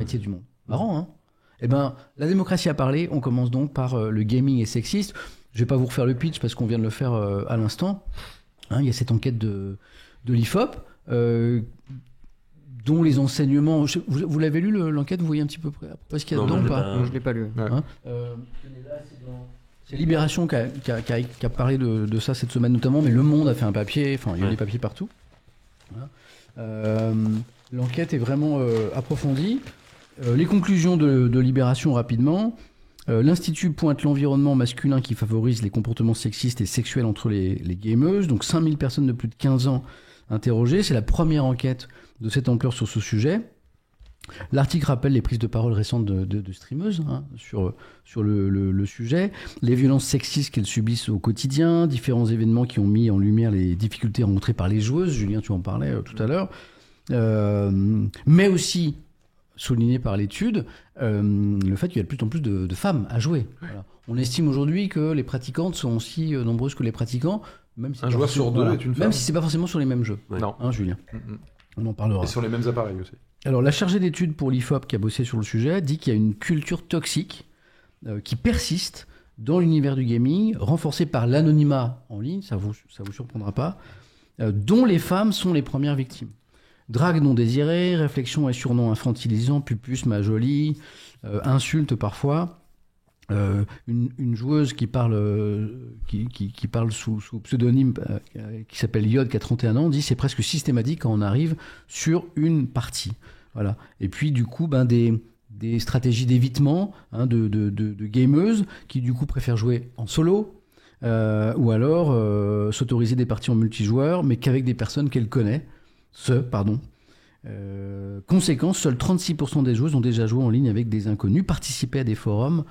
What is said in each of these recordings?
métier du monde. Marrant, hein? Eh ben, la démocratie a parlé. On commence donc par le gaming est sexiste. Je vais pas vous refaire le pitch parce qu'on vient de le faire à l'instant. Hein, il y a cette enquête de l'IFOP dont les enseignements... Vous l'avez lu, l'enquête? Vous voyez un petit peu près ce qu'il y a dedans ou pas? Non, je l'ai pas lu. Ouais. Hein, c'est Libération qui a parlé de ça cette semaine notamment, mais Le Monde a fait un papier, enfin il y a des papiers partout. Voilà. L'enquête est vraiment approfondie. Les conclusions de Libération rapidement. L'Institut pointe l'environnement masculin qui favorise les comportements sexistes et sexuels entre les gameuses. Donc 5000 personnes de plus de 15 ans interrogées. C'est la première enquête de cette ampleur sur ce sujet. L'article rappelle les prises de parole récentes de streameuses sur le sujet, les violences sexistes qu'elles subissent au quotidien, différents événements qui ont mis en lumière les difficultés rencontrées par les joueuses. Julien, tu en parlais tout à l'heure. Mais aussi, souligné par l'étude, le fait qu'il y a de plus en plus de femmes à jouer. Voilà. On estime aujourd'hui que les pratiquantes sont aussi nombreuses que les pratiquants. Même si un joueur sur deux est une femme. Même si c'est pas forcément sur les mêmes jeux. Ouais. Non. Hein, Julien. On en parlera. Et sur les mêmes appareils aussi. Alors, la chargée d'études pour l'IFOP qui a bossé sur le sujet dit qu'il y a une culture toxique qui persiste dans l'univers du gaming, renforcée par l'anonymat en ligne, ça vous surprendra pas, dont les femmes sont les premières victimes. Drague non désirée, réflexion et surnoms infantilisants, pupus, ma jolie, insultes parfois. Une joueuse qui parle sous pseudonyme qui s'appelle Yod, qui a 31 ans, dit c'est presque systématique quand on arrive sur une partie. Voilà. Et puis du coup, des stratégies d'évitement de gameuses qui du coup préfèrent jouer en solo ou alors s'autoriser des parties en multijoueur, mais qu'avec des personnes qu'elle connaît. Conséquence, seuls 36% des joueuses ont déjà joué en ligne avec des inconnus, participé à des forums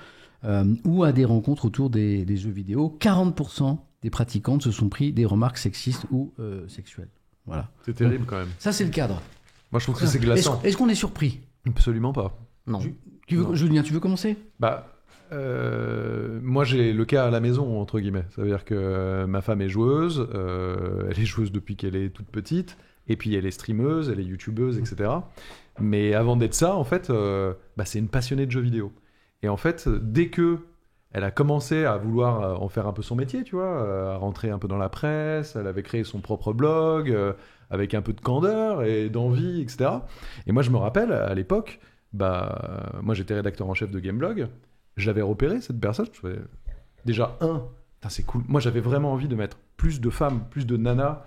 ou à des rencontres autour des jeux vidéo. 40% des pratiquantes se sont pris des remarques sexistes ou sexuelles. Voilà. C'est terrible quand même. Ça, c'est le cadre. Moi, je trouve que c'est glaçant. Est-ce qu'on est surpris? Absolument pas. Non. Julien, tu veux commencer? Moi, j'ai le cas à la maison, entre guillemets. Ça veut dire que ma femme est joueuse. Elle est joueuse depuis qu'elle est toute petite. Et puis, elle est streameuse, elle est youtubeuse, etc. Mais avant d'être ça, en fait, c'est une passionnée de jeux vidéo. Et en fait, dès que elle a commencé à vouloir en faire un peu son métier, tu vois, à rentrer un peu dans la presse, elle avait créé son propre blog, avec un peu de candeur et d'envie, etc. Et moi, je me rappelle, à l'époque, moi, j'étais rédacteur en chef de Gameblog, j'avais repéré cette personne, je trouvais déjà, c'est cool. Moi, j'avais vraiment envie de mettre plus de femmes, plus de nanas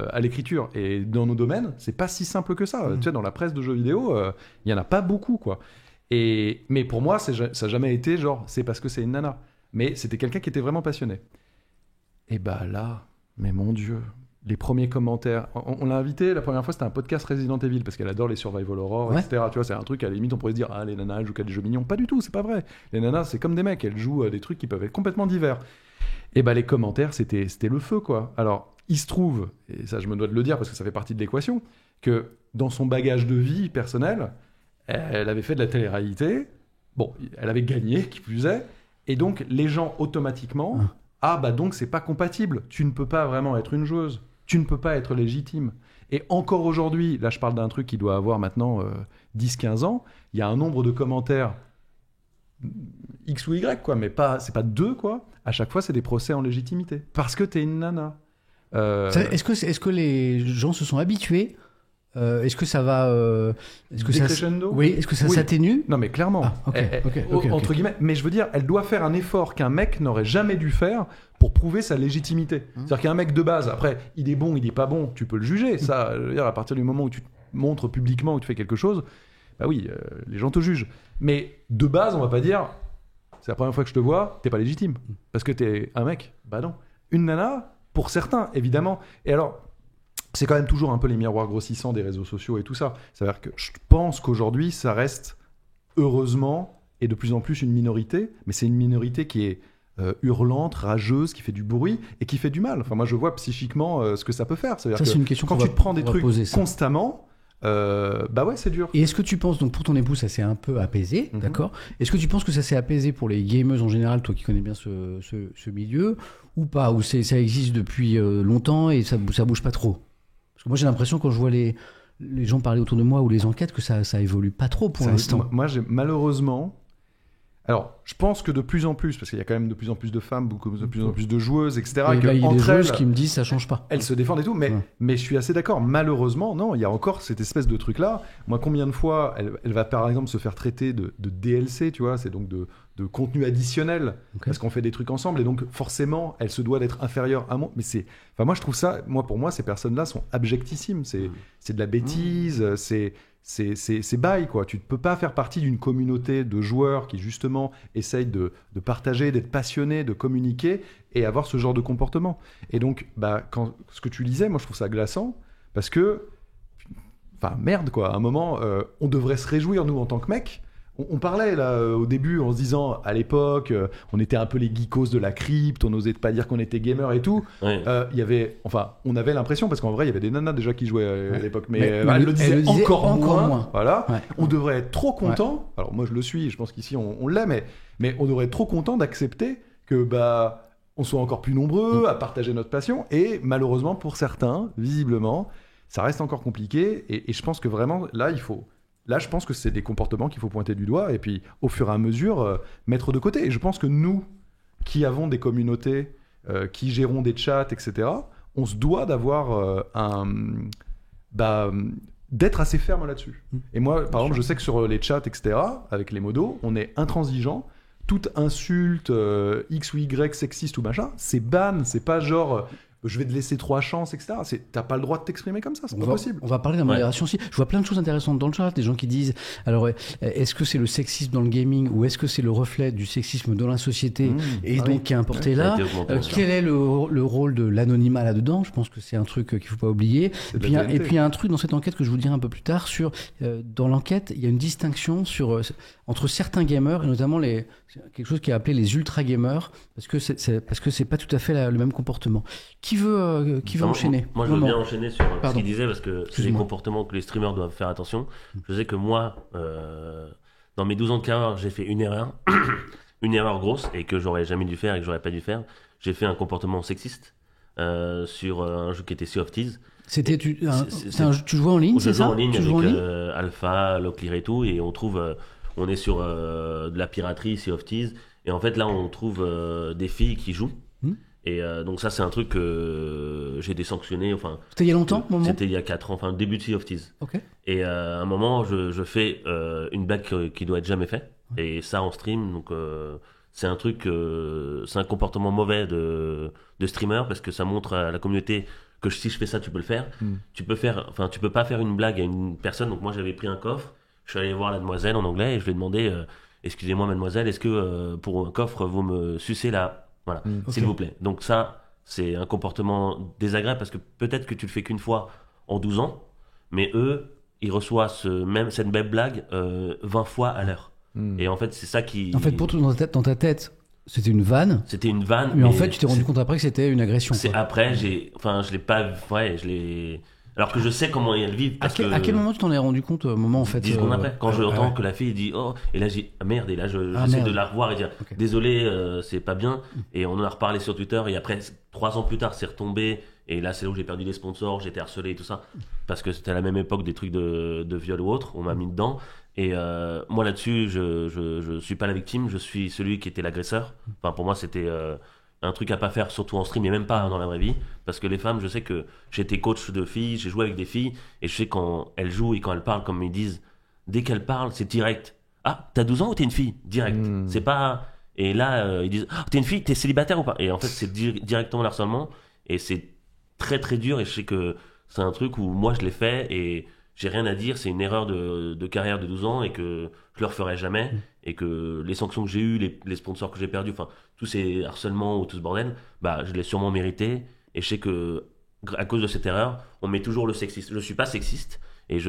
à l'écriture. Et dans nos domaines, c'est pas si simple que ça. Tu sais, dans la presse de jeux vidéo, il y en a pas beaucoup, quoi. Mais pour moi, ça n'a jamais été genre, c'est parce que c'est une nana. Mais c'était quelqu'un qui était vraiment passionné. Et là, mais mon Dieu, les premiers commentaires. On l'a invité, la première fois, c'était un podcast Resident Evil, parce qu'elle adore les survival horror, etc. Tu vois, c'est un truc, à la limite, on pourrait se dire, les nanas, elles jouent qu'à des jeux mignons. Pas du tout, c'est pas vrai. Les nanas, c'est comme des mecs, elles jouent à des trucs qui peuvent être complètement divers. Et les commentaires, c'était le feu, quoi. Alors, il se trouve, et ça, je me dois de le dire, parce que ça fait partie de l'équation, que dans son bagage de vie personnel, elle avait fait de la télé-réalité, elle avait gagné, qui plus est, et donc les gens automatiquement, donc c'est pas compatible, tu ne peux pas vraiment être une joueuse, tu ne peux pas être légitime. Et encore aujourd'hui, là je parle d'un truc qui doit avoir maintenant 10-15 ans, il y a un nombre de commentaires X ou Y, quoi, mais c'est pas 2, quoi. À chaque fois, c'est des procès en légitimité, parce que t'es une nana. Est-ce que les gens se sont habitués? Est-ce que ça va est-ce que ça s'atténue? Non, mais clairement. Entre guillemets. Mais je veux dire, elle doit faire un effort qu'un mec n'aurait jamais dû faire pour prouver sa légitimité. C'est-à-dire qu'un mec de base, après, il est bon, il est pas bon, tu peux le juger. Ça, je veux dire, à partir du moment où tu te montres publiquement, où tu fais quelque chose, les gens te jugent. Mais de base, on va pas dire, c'est la première fois que je te vois, t'es pas légitime. Parce que t'es un mec. Non. Une nana, pour certains, évidemment. Et alors, c'est quand même toujours un peu les miroirs grossissants des réseaux sociaux et tout ça. C'est-à-dire que je pense qu'aujourd'hui, ça reste, heureusement, et de plus en plus une minorité, mais c'est une minorité qui est hurlante, rageuse, qui fait du bruit et qui fait du mal. Enfin, moi, je vois psychiquement ce que ça peut faire. C'est-à-dire c'est une question quand tu te prends des trucs constamment, c'est dur. Et est-ce que tu penses, donc pour ton époux, ça s'est un peu apaisé, d'accord? Est-ce que tu penses que ça s'est apaisé pour les gameuses en général, toi qui connais bien ce milieu, ou pas? Ou ça existe depuis longtemps et ça bouge pas trop? Parce que moi, j'ai l'impression, quand je vois les les gens parlaient autour de moi ou les enquêtes que ça évolue pas trop pour l'instant. Moi, j'ai malheureusement... Alors, je pense que de plus en plus, parce qu'il y a quand même de plus en plus de femmes, de plus en plus de joueuses, etc. Et là, il y a des joueuses qui me disent ça change pas. Elles se défendent et tout, mais je suis assez d'accord. Malheureusement, non, il y a encore cette espèce de truc-là. Moi, combien de fois elle va par exemple se faire traiter de DLC, tu vois, c'est donc de contenu additionnel, parce qu'on fait des trucs ensemble, et donc forcément, elle se doit d'être inférieure à moi. Mais enfin, moi, je trouve ça, pour moi, ces personnes-là sont abjectissimes. C'est de la bêtise, c'est bail, quoi. Tu ne peux pas faire partie d'une communauté de joueurs qui, justement, essayent de partager, d'être passionnés, de communiquer et avoir ce genre de comportement. Et donc, ce que tu lisais, moi, je trouve ça glaçant parce que, enfin, merde, quoi. À un moment, on devrait se réjouir, nous, en tant que mecs. On parlait là au début en se disant à l'époque on était un peu les geekos de la crypte, on n'osait pas dire qu'on était gamer et tout. Ouais. On avait l'impression, parce qu'en vrai il y avait des nanas déjà qui jouaient à l'époque, mais elle le disait encore moins. Voilà. Ouais. On devrait être trop content. Alors moi je le suis, je pense qu'ici on l'est, mais on devrait être trop content d'accepter que on soit encore plus nombreux à partager notre passion. Et malheureusement pour certains, visiblement, ça reste encore compliqué. Et je pense que vraiment Là, je pense que c'est des comportements qu'il faut pointer du doigt et puis, au fur et à mesure, mettre de côté. Et je pense que nous, qui avons des communautés, qui gérons des chats, etc., on se doit d'avoir d'être assez ferme là-dessus. Et moi, par exemple, je sais que sur les chats, etc., avec les modos, on est intransigeant. Toute insulte, X ou Y, sexiste ou machin, c'est ban, c'est pas genre... je vais te laisser 3 chances, etc. T'as pas le droit de t'exprimer comme ça, c'est pas possible. On va parler de la modération aussi. Je vois plein de choses intéressantes dans le chat. Des gens qui disent, alors, est-ce que c'est le sexisme dans le gaming ou est-ce que c'est le reflet du sexisme dans la société qui est importé là quel est le rôle de l'anonymat là-dedans? Je pense que c'est un truc qu'il faut pas oublier. Et puis il y a un truc dans cette enquête que je vous dirai un peu plus tard sur, dans l'enquête, il y a une distinction entre certains gamers et notamment quelque chose qui est appelé les ultra gamers parce que c'est pas tout à fait le même comportement. Qui veut enchaîner? Moi, je veux bien enchaîner sur ce qu'il disait parce que c'est des comportements que les streamers doivent faire attention. Je sais que moi, dans mes 12 ans de carrière, j'ai fait une erreur, une erreur grosse et que j'aurais jamais dû faire et que j'aurais pas dû faire. J'ai fait un comportement sexiste sur un jeu qui était Sea of Thieves. Tu jouais en ligne, c'est ça? Je jouais en ligne avec Alpha, Locklear et tout, et on est sur de la piraterie, Sea of Thieves, et en fait là on trouve des filles qui jouent. Et donc ça c'est un truc que j'ai été sanctionné. Enfin, c'était il y a longtemps, C'était il y a 4 ans, enfin début de Sea of Thieves. Okay. Et à un moment je fais une blague qui doit être jamais faite. Et ça en stream, donc c'est un truc, c'est un comportement mauvais de streamer parce que ça montre à la communauté que si je fais ça tu peux le faire. Tu peux pas faire une blague à une personne. Donc moi j'avais pris un coffre, je suis allé voir la demoiselle en anglais et je lui ai demandé excusez-moi mademoiselle, est-ce que pour un coffre vous me sucez là? Voilà, s'il vous plaît. Donc ça, c'est un comportement désagréable parce que peut-être que tu le fais qu'une fois en 12 ans, mais eux, ils reçoivent cette même blague 20 fois à l'heure. Et en fait, c'est ça qui... En fait, pour toi, dans ta tête, c'était une vanne. C'était une vanne. Mais en fait, tu t'es rendu compte après que c'était une agression. C'est quoi. Après, je l'ai pas... Ouais, je l'ai... Alors que je sais comment elles vivent. À quel moment tu t'en es rendu compte? Moment en fait 10 secondes après, quand j'entends que la fille dit oh, et là j'ai merde, et là j'essaie de la revoir et dire désolé, c'est pas bien. Et on en a reparlé sur Twitter, et après 3 ans plus tard c'est retombé, et là c'est là où j'ai perdu des sponsors, j'étais harcelé et tout ça, parce que c'était à la même époque des trucs de viol ou autre, on m'a mis dedans. Et moi là-dessus, je suis pas la victime, je suis celui qui était l'agresseur. Enfin pour moi c'était un truc à pas faire, surtout en stream et même pas dans la vraie vie, parce que les femmes, je sais que j'étais coach de filles, j'ai joué avec des filles, et je sais quand elles jouent et quand elles parlent, comme ils disent, dès qu'elles parlent c'est direct. Ah, t'as 12 ans ou t'es une fille? Direct. C'est pas... Et là ils disent ah, t'es une fille, t'es célibataire ou pas? Et en fait c'est directement le harcèlement, et c'est très très dur, et je sais que c'est un truc où moi je l'ai fait et j'ai rien à dire, c'est une erreur de carrière de 12 ans et que je le referai jamais, et que les sanctions que j'ai eues, les sponsors que j'ai perdus, enfin tous ces harcèlements ou tout ce bordel, je l'ai sûrement mérité, et je sais que à cause de cette erreur, on met toujours le sexiste. Je suis pas sexiste, et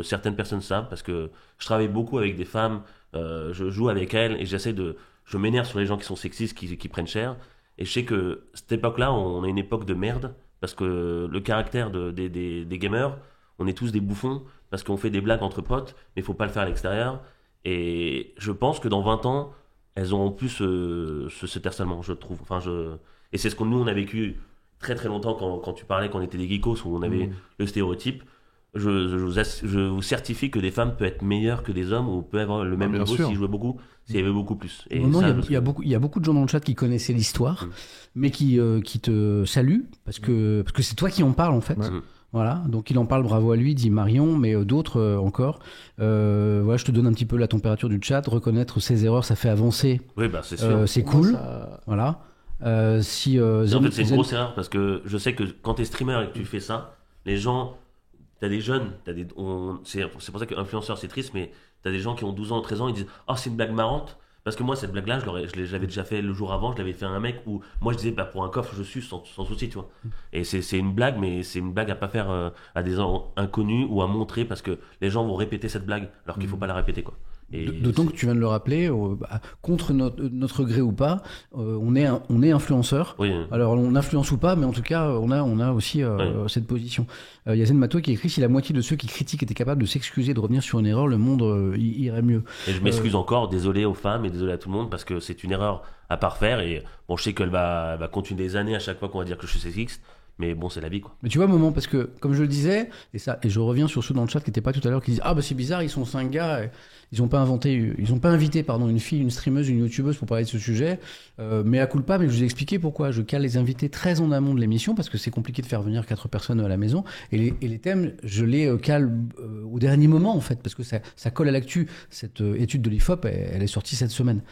certaines personnes savent parce que je travaille beaucoup avec des femmes, je joue avec elles et je m'énerve sur les gens qui sont sexistes, qui prennent cher, et je sais que cette époque-là, on a une époque de merde parce que le caractère des gamers, on est tous des bouffons parce qu'on fait des blagues entre potes, mais il faut pas le faire à l'extérieur. Et je pense que dans 20 ans, elles auront plus cet harcèlement, je trouve. Et c'est ce que nous, on a vécu très très longtemps quand tu parlais qu'on était des geekos, où on avait le stéréotype. je vous certifie que des femmes peuvent être meilleures que des hommes ou peuvent avoir le même niveau s'ils jouaient beaucoup, s'il y avait beaucoup plus. Et il y a beaucoup de gens dans le chat qui connaissaient l'histoire, mais qui te saluent parce que c'est toi qui en parles en fait. Voilà, donc il en parle, bravo à lui, dit Marion, mais d'autres encore. Voilà, je te donne un petit peu la température du chat. Reconnaître ses erreurs, ça fait avancer. Oui, bah c'est sûr. C'est cool. Voilà. En fait, c'est une grosse erreur parce que je sais que quand t'es streamer et que tu fais ça, les gens, t'as des jeunes, c'est pour ça qu'influenceur c'est triste, mais t'as des gens qui ont 12 ans, 13 ans, ils disent « Oh, c'est une blague marrante ». Parce que moi, cette blague-là, j'avais déjà fait le jour avant, je l'avais fait à un mec où moi je disais, bah, pour un coffre, je suis sans souci, tu vois. Et c'est une blague, mais c'est une blague à pas faire à des inconnus ou à montrer parce que les gens vont répéter cette blague alors qu'il faut pas la répéter, quoi. D'autant que tu viens de le rappeler, contre notre gré ou pas, on est influenceur. Oui. Alors on influence ou pas, mais en tout cas on a aussi cette position. Yazen Mato qui écrit: si la moitié de ceux qui critiquent étaient capables de s'excuser, de revenir sur une erreur, le monde irait mieux. Et je m'excuse encore, désolé aux femmes et désolé à tout le monde parce que c'est une erreur à parfaire et bon, je sais qu'elle va continuer des années à chaque fois qu'on va dire que je suis sexiste. Mais bon, c'est la vie, quoi. Mais tu vois, moment, parce que, comme je le disais, et je reviens sur ceux dans le chat qui n'étaient pas tout à l'heure, qui disent: ah, bah, c'est bizarre, ils sont 5 gars, ils ont pas invité, une fille, une streameuse, une youtubeuse pour parler de ce sujet. Mais à culpa, mais je vous ai expliqué pourquoi. Je cale les invités très en amont de l'émission, parce que c'est compliqué de faire venir 4 personnes à la maison. Et les thèmes, je les cale au dernier moment, en fait, parce que ça colle à l'actu. Cette étude de l'IFOP, elle est sortie cette semaine.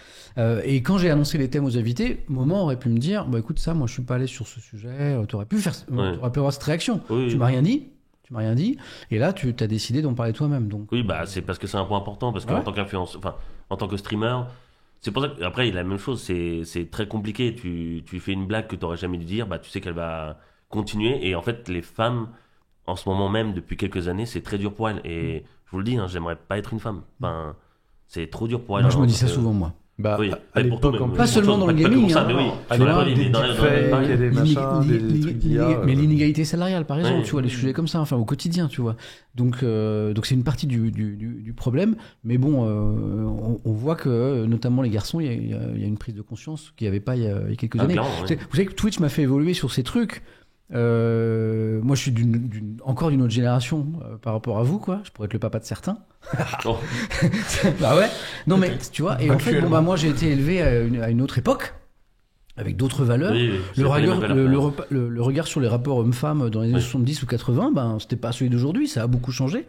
Et quand j'ai annoncé les thèmes aux invités, Moment aurait pu me dire: bah, écoute, ça, moi, je suis pas allé sur ce sujet, t'aurais pu avoir cette réaction. Oui. Tu m'as rien dit, et là tu as décidé d'en parler toi-même. Donc oui, bah c'est parce que c'est un point important, parce qu'en tant qu'influenceur, enfin en tant que streamer, c'est pour ça qu'après il y a la même chose, c'est très compliqué. Tu fais une blague que tu n'aurais jamais dû dire, bah tu sais qu'elle va continuer, et en fait les femmes en ce moment même depuis quelques années c'est très dur pour elles, et je vous le dis, hein, j'aimerais pas être une femme. Enfin, c'est trop dur pour elles. Moi je me dis ça souvent, moi. Bah, oui, à l'époque, pas seulement dans le gaming, ça, mais oui. Mais l'inégalité salariale, par exemple, tu vois, les sujets comme ça, enfin au quotidien, tu vois. Donc c'est une partie du problème, mais bon, on voit que notamment les garçons, il y a une prise de conscience qu'il n'y avait pas il y a quelques années. Vous savez que Twitch m'a fait évoluer sur ces trucs. Moi je suis encore d'une autre génération par rapport à vous, quoi. Je pourrais être le papa de certains. Oh. Bah ouais. Non mais tu vois, et en fait moi j'ai été élevé à une autre époque avec d'autres valeurs. Oui, le regard sur les rapports hommes-femmes dans les années 70 ou 80, ben c'était pas celui d'aujourd'hui, ça a beaucoup changé.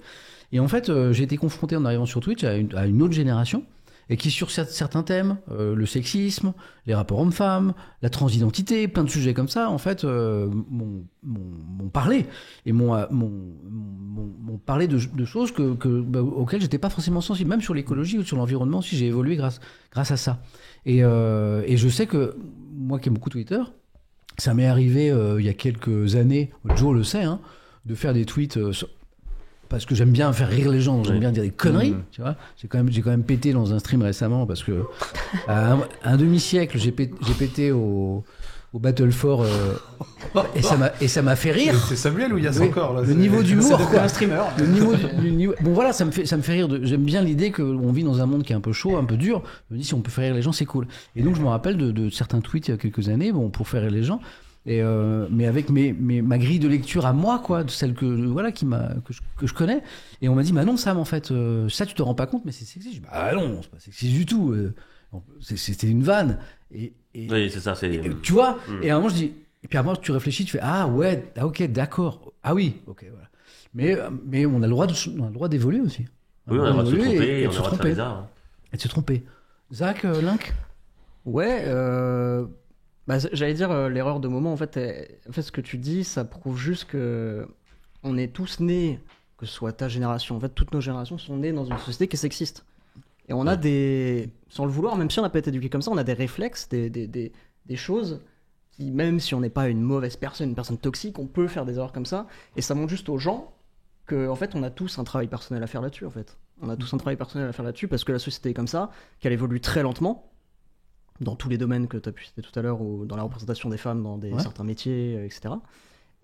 Et en fait j'ai été confronté en arrivant sur Twitch à une autre génération, et qui sur certains thèmes, le sexisme, les rapports hommes-femmes, la transidentité, plein de sujets comme ça, en fait, m'ont parlé, et m'ont parlé de choses auxquelles j'étais pas forcément sensible, même sur l'écologie ou sur l'environnement, si j'ai évolué grâce à ça. Et je sais que, moi qui aime beaucoup Twitter, ça m'est arrivé il y a quelques années, Joe le sait, hein, de faire des tweets... parce que j'aime bien faire rire les gens, j'aime bien dire des conneries, tu vois. J'ai quand même pété dans un stream récemment, parce que à un demi-siècle, j'ai pété au Battle for et ça m'a fait rire. C'est Samuel ou Yass encore là, le niveau d'humour, quoi, un streamer. Le niveau bon voilà, ça me fait rire. J'aime bien l'idée qu'on vit dans un monde qui est un peu chaud, un peu dur. Je me dis, si on peut faire rire les gens, c'est cool. Et donc je me rappelle de certains tweets il y a quelques années, bon, pour faire rire les gens. Et mais avec ma grille de lecture à moi, quoi, de celle que je connais. Et on m'a dit: bah non, Sam, en fait, ça tu te rends pas compte, mais c'est sexy. Je dis: bah non, c'est pas sexy du tout. C'était une vanne. Oui, c'est ça. Tu vois. Et à un moment je dis, et puis après tu réfléchis, tu fais: ah ouais, ok, d'accord, ah oui, ok, voilà. Mais on a le droit d'évoluer aussi. Oui, on a le droit de se tromper, et on a le droit de faire des arts. Et de se tromper. Zach, Link. Ouais. Bah, j'allais dire l'erreur de Moment, en fait, ce que tu dis, ça prouve juste que on est tous nés, que ce soit ta génération, en fait, toutes nos générations sont nées dans une société qui est sexiste. Et on a sans le vouloir, même si on n'a pas été éduqué comme ça, on a des réflexes, des choses qui, même si on n'est pas une mauvaise personne, une personne toxique, on peut faire des erreurs comme ça. Et ça montre juste aux gens que, en fait, on a tous un travail personnel à faire là-dessus, en fait. On a tous un travail personnel à faire là-dessus parce que la société est comme ça, qu'elle évolue très lentement. Dans tous les domaines que tu as pu citer tout à l'heure, ou dans la représentation des femmes dans certains métiers, etc.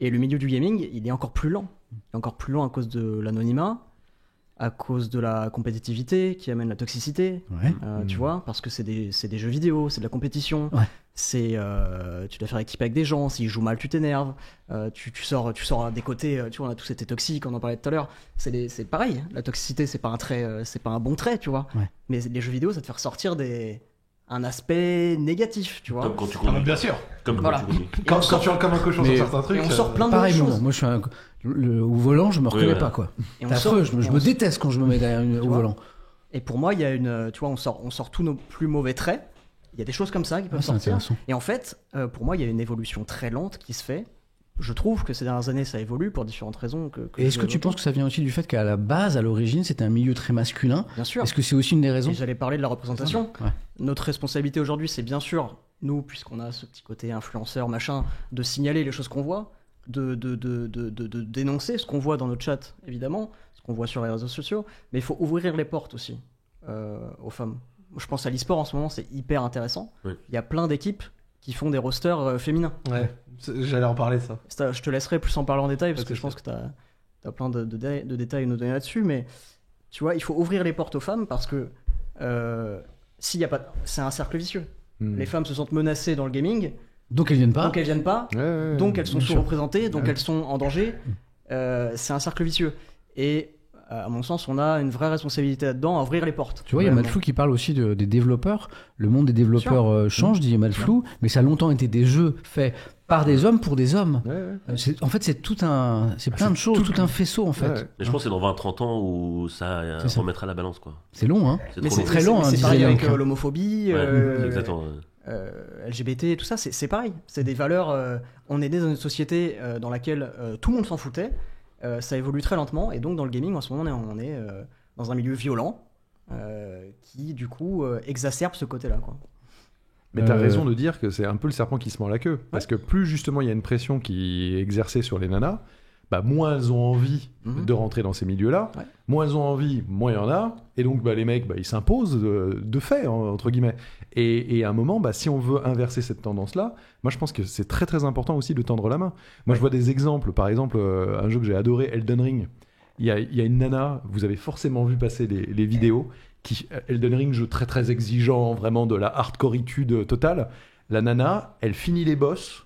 Et le milieu du gaming, il est encore plus lent. Il est encore plus lent à cause de l'anonymat, à cause de la compétitivité qui amène la toxicité, tu vois, parce que c'est des jeux vidéo, c'est de la compétition, tu dois faire équipe avec des gens, s'ils jouent mal tu t'énerves, tu sors des côtés, tu vois, on a tous été toxiques, on en parlait tout à l'heure, c'est pareil, la toxicité c'est pas un bon trait, tu vois, mais les jeux vidéo ça te fait ressortir un aspect négatif, tu vois. Comme quand tu conduis. Bien sûr. Comme voilà. Quand tu rentres comme un cochon sur certains trucs. Et on sort plein de pareil, choses. moi je suis au volant, je me reconnais pas quoi. C'est affreux, je me déteste quand je me mets derrière au volant. Et pour moi, il y a tu vois, on sort tous nos plus mauvais traits. Il y a des choses comme ça qui peuvent sortir. Et en fait, pour moi, il y a une évolution très lente qui se fait. Je trouve que ces dernières années, ça évolue pour différentes raisons. Et est-ce que tu penses que ça vient aussi du fait qu'à la base, à l'origine, c'était un milieu très masculin ? Bien sûr. Est-ce que c'est aussi une des raisons ? Et j'allais parler de la représentation. Notre responsabilité aujourd'hui, c'est bien sûr, nous, puisqu'on a ce petit côté influenceur, machin, de signaler les choses qu'on voit, de dénoncer ce qu'on voit dans notre chat, évidemment, ce qu'on voit sur les réseaux sociaux, mais il faut ouvrir les portes aussi aux femmes. Je pense à l'e-sport en ce moment, c'est hyper intéressant. Il y a plein d'équipes qui font des rosters féminins. Ouais, j'allais en parler ça. Je te laisserai plus en parler en détail parce que je pense que t'as plein de détails à nous donner là-dessus, mais tu vois, il faut ouvrir les portes aux femmes parce que s'il y a pas, c'est un cercle vicieux. Les femmes se sentent menacées dans le gaming, donc elles viennent pas. Donc elles sont sous-représentées, donc elles sont en danger. C'est un cercle vicieux. Et à mon sens, on a une vraie responsabilité là-dedans à ouvrir les portes. Tu vois, il y a Malflou qui parle aussi des développeurs. Le monde des développeurs change, dit Malflou, mais ça a longtemps été des jeux faits par des hommes pour des hommes. En fait, c'est plein de choses, tout un faisceau en fait. Mais je pense que c'est dans 20-30 ans où ça remettra la balance, quoi. C'est long, hein. C'est très long, hein. C'est pareil avec l'homophobie, exactement. LGBT, tout ça, c'est pareil. C'est des valeurs. On est né dans une société dans laquelle tout le monde s'en foutait. Ça évolue très lentement, et donc dans le gaming en ce moment on est dans un milieu violent qui du coup exacerbe ce côté-là, quoi. Mais t'as raison de dire que c'est un peu le serpent qui se mord la queue, parce que plus justement il y a une pression qui est exercée sur les nanas, bah, moins elles ont envie de rentrer dans ces milieux-là, moins elles ont envie, moins il y en a, et donc bah, les mecs ils s'imposent de fait, entre guillemets. Et à un moment, bah, si on veut inverser cette tendance-là, moi je pense que c'est très très important aussi de tendre la main. Moi je vois des exemples, par exemple un jeu que j'ai adoré, Elden Ring. Il y a une nana, vous avez forcément vu passer les vidéos, Elden Ring, jeu très très exigeant, vraiment de la hardcoreitude totale. La nana, elle finit les boss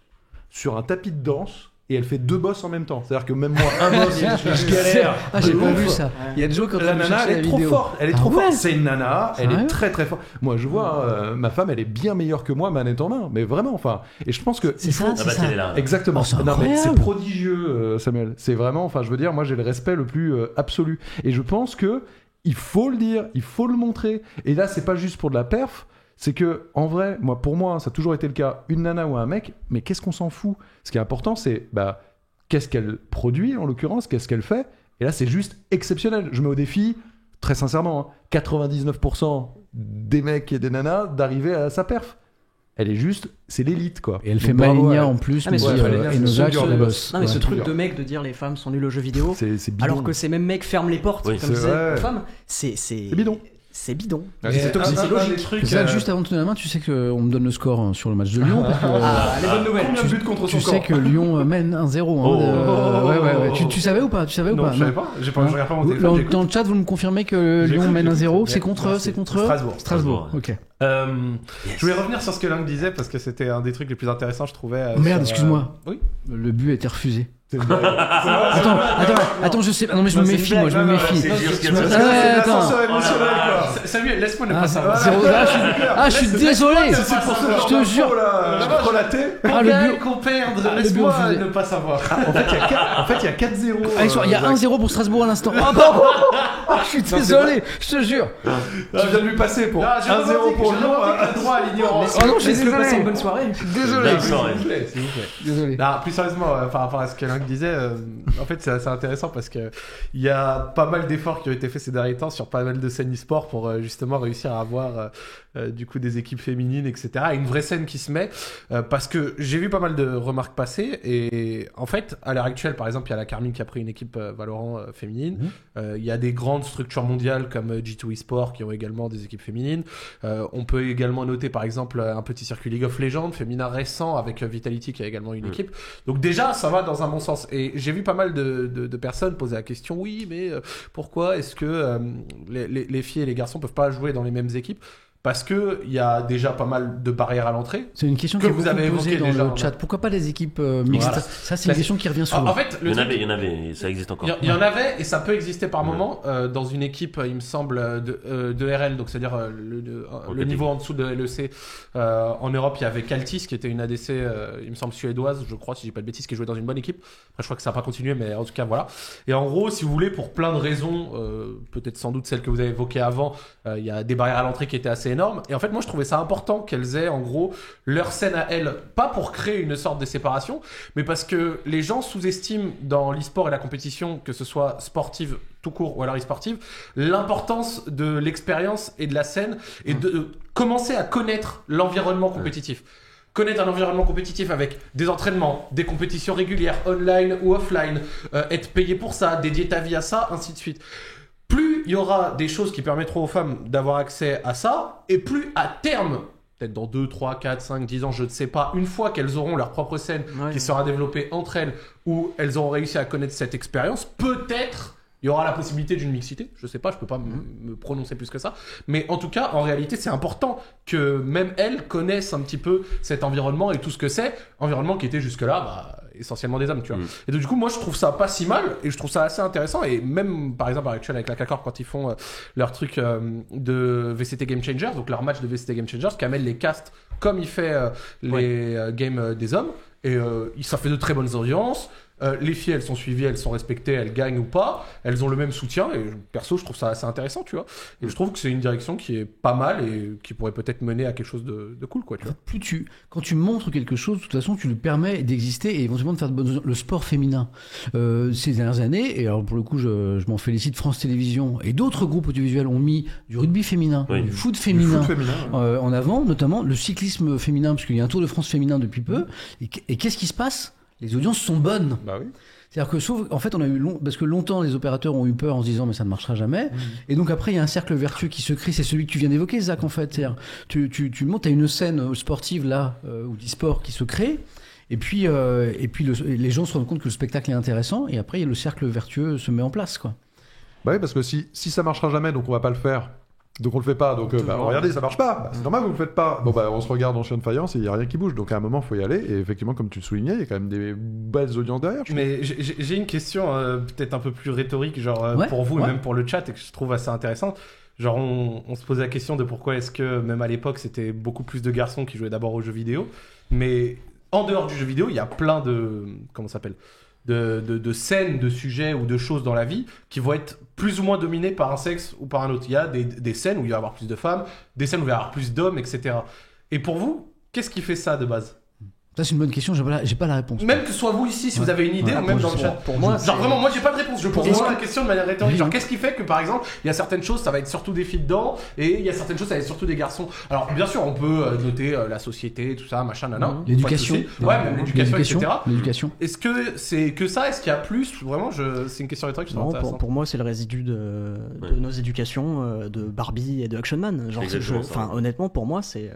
sur un tapis de danse, et elle fait 2 boss en même temps. C'est-à-dire que même moi, un boss, je galère. Ah, j'ai pas vu ça. Il y a des jeux quand la nana, elle est trop forte. Elle est trop forte. C'est une nana, elle est très très forte. Moi, je vois, ma femme, elle est bien meilleure que moi, manette en main. Mais vraiment, enfin. Et je pense que. C'est ça. Exactement. Non, mais c'est prodigieux, Samuel. C'est vraiment, enfin, je veux dire, moi, j'ai le respect le plus absolu. Et je pense que il faut le dire, il faut le montrer. Et là, c'est pas juste pour de la perf. C'est que, en vrai, pour moi, ça a toujours été le cas, une nana ou un mec, mais qu'est-ce qu'on s'en fout ? Ce qui est important, c'est qu'est-ce qu'elle produit, en l'occurrence, qu'est-ce qu'elle fait ? Et là, c'est juste exceptionnel. Je mets au défi, très sincèrement, 99% des mecs et des nanas d'arriver à sa perf. Elle est juste, c'est l'élite, quoi. Et elle fait Malinia en plus, mais ce truc de mec de dire les femmes sont nulles aux jeux vidéo, c'est bidon. Alors que ces mêmes mecs ferment les portes, comme disaient les femmes, c'est bidon. C'est bidon. C'est toxique, c'est logique. C'est ça, juste avant de tenir la main, tu sais qu'on me donne le score sur le match de Lyon. Les bonnes nouvelles. Tu sais que Lyon mène 1-0. Tu savais ou pas ? Je savais pas. Je regarde pas mon téléphone. Dans le chat, vous me confirmez que Lyon mène 1-0. C'est contre Strasbourg. Ok. Je voulais revenir sur ce que Lang disait parce que c'était un des trucs les plus intéressants, je trouvais. Merde, excuse-moi. Oui. Le but a été refusé. Attends, je sais. Non, mais je me méfie, moi, je me méfie. Samuel, laisse-moi ne pas savoir. Je suis désolé. Je te jure. Le but qu'on perde, laisse-moi ne pas savoir. En fait, il y a 4-0. Il y a 1-0 pour Strasbourg à l'instant. Je suis désolé, je te jure. Tu viens de lui passer pour 1-0 pour Lyon. Droit à l'ignorance. Oh non, je suis désolé. Passer une bonne soirée. Désolé. Plus sérieusement, par rapport à ce que Lang disait, en fait, c'est assez intéressant parce que il y a pas mal d'efforts qui ont été faits ces derniers temps sur pas mal de scènes e-sport pour justement réussir à avoir du coup des équipes féminines, etc. Et une vraie scène qui se met parce que j'ai vu pas mal de remarques passer et en fait, à l'heure actuelle, par exemple, il y a la Carmine qui a pris une équipe Valorant féminine. Il y a des grandes structures mondiales comme G2 eSport qui ont également des équipes féminines. On peut également noter par exemple un petit circuit League of Legends féminin récent avec Vitality qui a également une équipe. Donc déjà, ça va dans un bon sens. Et j'ai vu pas mal de personnes poser la question, oui, mais pourquoi est-ce que les filles et les garçons peuvent pas jouer dans les mêmes équipes ? Parce qu'il y a déjà pas mal de barrières à l'entrée. C'est une question que que vous avez posée dans déjà, le chat. Pourquoi pas les équipes mixtes ? Voilà. Ça, c'est une question qui revient souvent. En fait, il y en avait, ça existe encore. Il y en avait, et ça peut exister par moment dans une équipe, il me semble, de RL, donc c'est-à-dire le niveau en dessous de LEC. En Europe, il y avait Caltis, qui était une ADC, il me semble, suédoise, je crois, si je dis pas de bêtises, qui jouait dans une bonne équipe. Après, je crois que ça n'a pas continué, mais en tout cas, voilà. Et en gros, si vous voulez, pour plein de raisons, peut-être sans doute celles que vous avez évoquées avant, il y a des barrières à l'entrée qui étaient assez énormes. Et en fait, moi, je trouvais ça important qu'elles aient, en gros, leur scène à elles, pas pour créer une sorte de séparation, mais parce que les gens sous-estiment dans l'e-sport et la compétition, que ce soit sportive tout court ou alors e-sportive, l'importance de l'expérience et de la scène et de commencer à connaître l'environnement compétitif. Connaître un environnement compétitif avec des entraînements, des compétitions régulières, online ou offline, être payé pour ça, dédier ta vie à ça, ainsi de suite. Plus il y aura des choses qui permettront aux femmes d'avoir accès à ça, et plus à terme, peut-être dans 2, 3, 4, 5, 10 ans, je ne sais pas, une fois qu'elles auront leur propre scène qui sera développée entre elles, où elles auront réussi à connaître cette expérience, peut-être il y aura la possibilité d'une mixité. Je ne sais pas, je ne peux pas me prononcer plus que ça. Mais en tout cas, en réalité, c'est important que même elles connaissent un petit peu cet environnement et tout ce que c'est. Environnement qui était jusque-là essentiellement des hommes, tu vois. Et donc, du coup, moi, je trouve ça pas si mal et je trouve ça assez intéressant. Et même, par exemple, avec la CACORP, quand ils font leur truc de VCT Game Changers, donc leur match de VCT Game Changers, Kamel les cast comme il fait les games des hommes. Et ça fait de très bonnes audiences. Les filles, elles sont suivies, elles sont respectées, elles gagnent ou pas, elles ont le même soutien et perso, je trouve ça assez intéressant, tu vois. Et je trouve que c'est une direction qui est pas mal et qui pourrait peut-être mener à quelque chose de cool, quoi, tu vois. Quand tu montres quelque chose, de toute façon, tu lui permets d'exister et éventuellement de faire le sport féminin. Ces dernières années, et alors pour le coup, je m'en félicite, France Télévisions et d'autres groupes audiovisuels ont mis du rugby féminin, du foot féminin, en avant, notamment le cyclisme féminin, parce qu'il y a un Tour de France féminin depuis peu. Et qu'est-ce qui se passe ? Les audiences sont bonnes. Bah oui. C'est-à-dire que en fait, on a eu parce que longtemps les opérateurs ont eu peur en se disant mais ça ne marchera jamais. Et donc après il y a un cercle vertueux qui se crée, c'est celui que tu viens d'évoquer, Zach, en fait. C'est-à-dire, tu montes à une scène sportive là ou d'e-sport qui se crée. Et puis les gens se rendent compte que le spectacle est intéressant. Et après le cercle vertueux se met en place, quoi. Bah oui, parce que si ça marchera jamais, donc on va pas le faire. Donc on le fait pas, donc regardez, ça marche pas, c'est normal, vous le faites pas. Bon on se regarde en chien de faïence et il y a rien qui bouge, donc à un moment faut y aller, et effectivement comme tu le soulignais, il y a quand même des belles audiences derrière. Mais j'ai une question peut-être un peu plus rhétorique, genre pour vous et même pour le chat, et que je trouve assez intéressante. Genre on se posait la question de pourquoi est-ce que même à l'époque c'était beaucoup plus de garçons qui jouaient d'abord aux jeux vidéo, mais en dehors du jeu vidéo il y a plein de de scènes, de sujets ou de choses dans la vie qui vont être plus ou moins dominées par un sexe ou par un autre. Il y a des scènes où il va y avoir plus de femmes, des scènes où il va y avoir plus d'hommes, etc. Et pour vous, qu'est-ce qui fait ça de base ? Ça, c'est une bonne question, j'ai pas la réponse. Même que ce soit vous ici, si vous avez une idée, ou même dans le chat. Pour moi, genre vraiment, moi j'ai pas de réponse. Je pose vraiment la question de manière rhétorique. Genre, qu'est-ce qui fait que par exemple, il y a certaines choses, ça va être surtout des filles dedans, et il y a certaines choses, ça va être surtout des garçons. Alors, bien sûr, on peut noter la société, tout ça, machin, nana. L'éducation. Ouais, même l'éducation, etc. L'éducation. Est-ce que c'est que ça ? Est-ce qu'il y a plus ? Vraiment, c'est une question rhétorique. Non, pour moi, c'est le résidu de nos éducations, de Barbie et de Action Man. Genre, honnêtement, pour moi, c'est.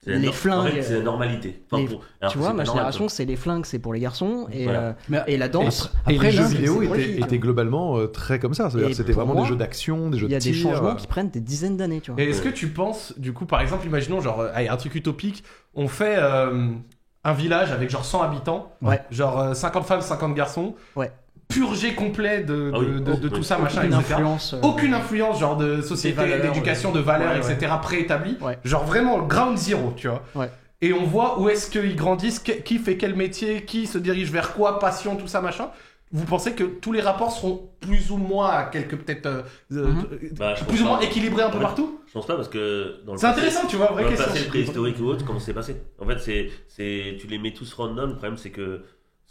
Les flingues. En fait, c'est la normalité. Tu vois, ma génération, c'est les flingues, c'est pour les garçons, et la danse. Et les jeux vidéo étaient globalement très comme ça. C'est-à-dire que c'était vraiment des jeux d'action, des jeux de tir. Il y a des changements qui prennent des dizaines d'années, tu vois. Et est-ce que tu penses, du coup, par exemple, imaginons, genre, un truc utopique, on fait un village avec genre 100 habitants, genre 50 femmes, 50 garçons. Ouais. Purgé complet de tout ça, machin, etc. Aucune influence, genre de société, d'éducation, de valeurs, etc. préétablie. Genre vraiment ground zero, tu vois. Et on voit où est-ce qu'ils grandissent, qui fait quel métier, qui se dirige vers quoi, passion, tout ça, machin. Vous pensez que tous les rapports seront plus ou moins à quelques peut-être plus ou moins équilibrés un peu partout ? Je pense pas parce que c'est intéressant, tu vois, vraie question. Dans le passé préhistorique ou autre, comment c'est passé ? En fait, tu les mets tous random. Le problème, c'est que